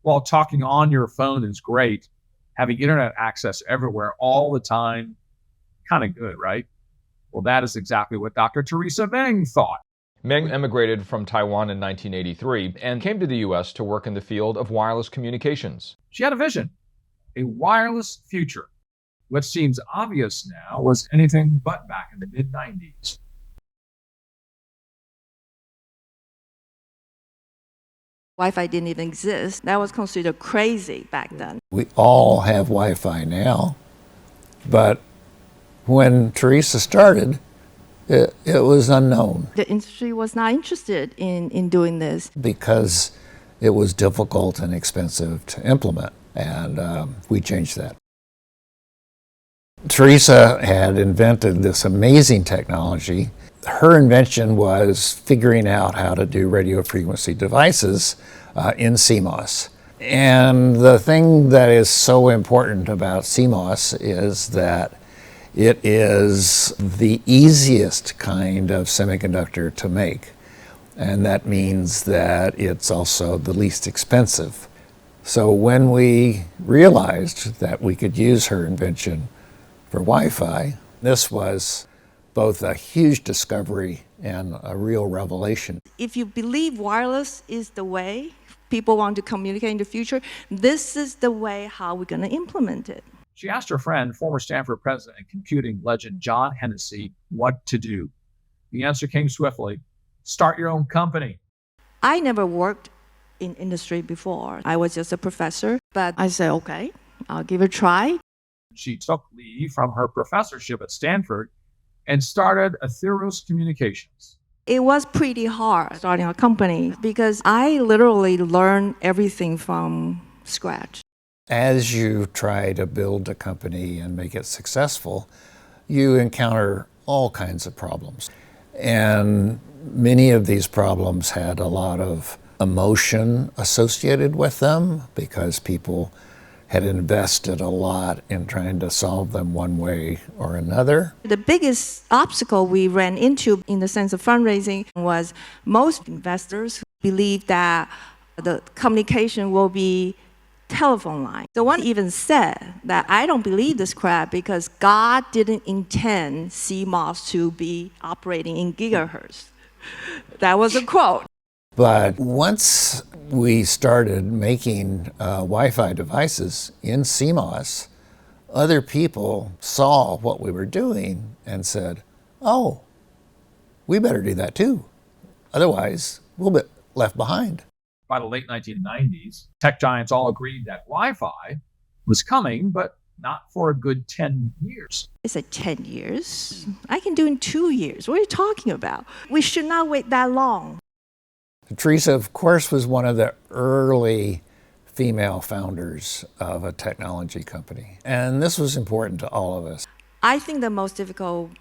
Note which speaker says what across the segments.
Speaker 1: While talking on your phone is great, having internet access everywhere all the time, kind of good, right? Well, that is exactly what Dr. Teresa Meng thought.
Speaker 2: Meng emigrated from Taiwan in 1983 and came to the U.S. to work in the field of wireless communications.
Speaker 1: She had a vision, a wireless future. What seems obvious now was anything but back in the mid-90s.
Speaker 3: Wi-Fi didn't even exist. That was considered crazy back then.
Speaker 4: We all have Wi-Fi now, but when Teresa started, it was unknown.
Speaker 3: The industry was not interested in doing this.
Speaker 4: Because it was difficult and expensive to implement, and we changed that. Teresa had invented this amazing technology. Her invention was figuring out how to do radio frequency devices in CMOS. And the thing that is so important about CMOS is that it is the easiest kind of semiconductor to make. And that means that it's also the least expensive. So when we realized that we could use her invention for Wi-Fi, this was both a huge discovery and a real revelation.
Speaker 3: If you believe wireless is the way people want to communicate in the future, this is the way how we're going to implement it.
Speaker 1: She asked her friend, former Stanford president and computing legend John Hennessy, what to do. The answer came swiftly: start your own company.
Speaker 3: I never worked in industry before. I was just a professor, but I said, okay, I'll give it a try.
Speaker 1: She took leave from her professorship at Stanford and started Atheros Communications.
Speaker 3: It was pretty hard starting a company because I literally learned everything from scratch.
Speaker 4: As you try to build a company and make it successful, you encounter all kinds of problems. And many of these problems had a lot of emotion associated with them because people had invested a lot in trying to solve them one way or another.
Speaker 3: The biggest obstacle we ran into in the sense of fundraising was most investors believe that the communication will be telephone line. So one even said that I don't believe this crap because God didn't intend CMOS to be operating in gigahertz. That was a quote.
Speaker 4: But once we started making Wi-Fi devices in CMOS, other people saw what we were doing and said, oh, we better do that too. Otherwise, we'll be left behind.
Speaker 1: By the late 1990s, tech giants all agreed that Wi-Fi was coming, but not for a good 10 years.
Speaker 3: I said 10 years? I can do it in 2 years. What are you talking about? We should not wait that long.
Speaker 4: Teresa, of course, was one of the early female founders of a technology company. And this was important to all of us.
Speaker 3: I think the most difficult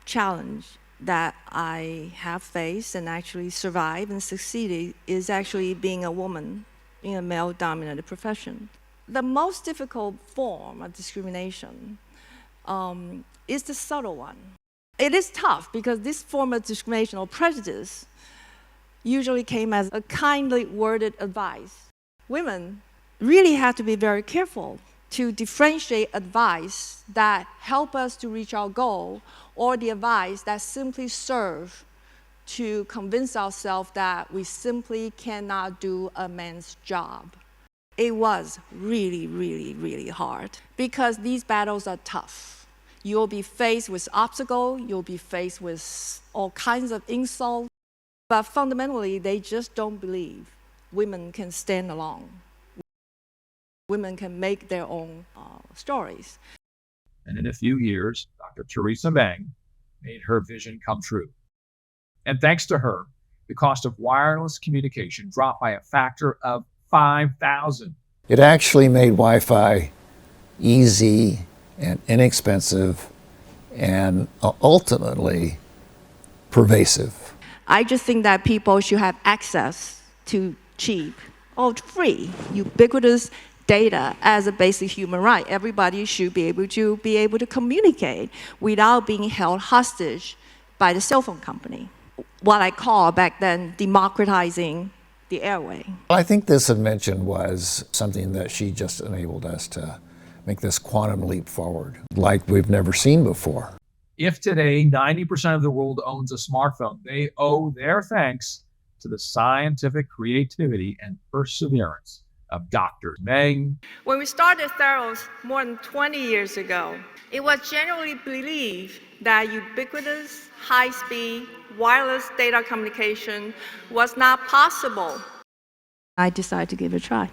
Speaker 3: challenge that I have faced and actually survived and succeeded is actually being a woman in a male-dominated profession. The most difficult form of discrimination is the subtle one. It is tough because this form of discrimination or prejudice usually came as a kindly worded advice. Women really have to be very careful to differentiate advice that help us to reach our goal or the advice that simply serve to convince ourselves that we simply cannot do a man's job. It was really, really, really hard because these battles are tough. You'll be faced with obstacles, you'll be faced with all kinds of insults, but fundamentally, they just don't believe women can stand alone. Women can make their own stories.
Speaker 1: And in a few years, Dr. Teresa Meng made her vision come true. And thanks to her, the cost of wireless communication dropped by a factor of 5,000.
Speaker 4: It actually made Wi-Fi easy and inexpensive and ultimately pervasive.
Speaker 3: I just think that people should have access to cheap or free, ubiquitous data as a basic human right. Everybody should be able to communicate without being held hostage by the cell phone company. What I call back then democratizing the airway.
Speaker 4: I think this invention was something that she just enabled us to make this quantum leap forward like we've never seen before.
Speaker 1: If today 90% of the world owns a smartphone, they owe their thanks to the scientific creativity and perseverance of Dr. Meng.
Speaker 3: When we started Theros more than 20 years ago, it was generally believed that ubiquitous, high-speed, wireless data communication was not possible. I decided to give it a try.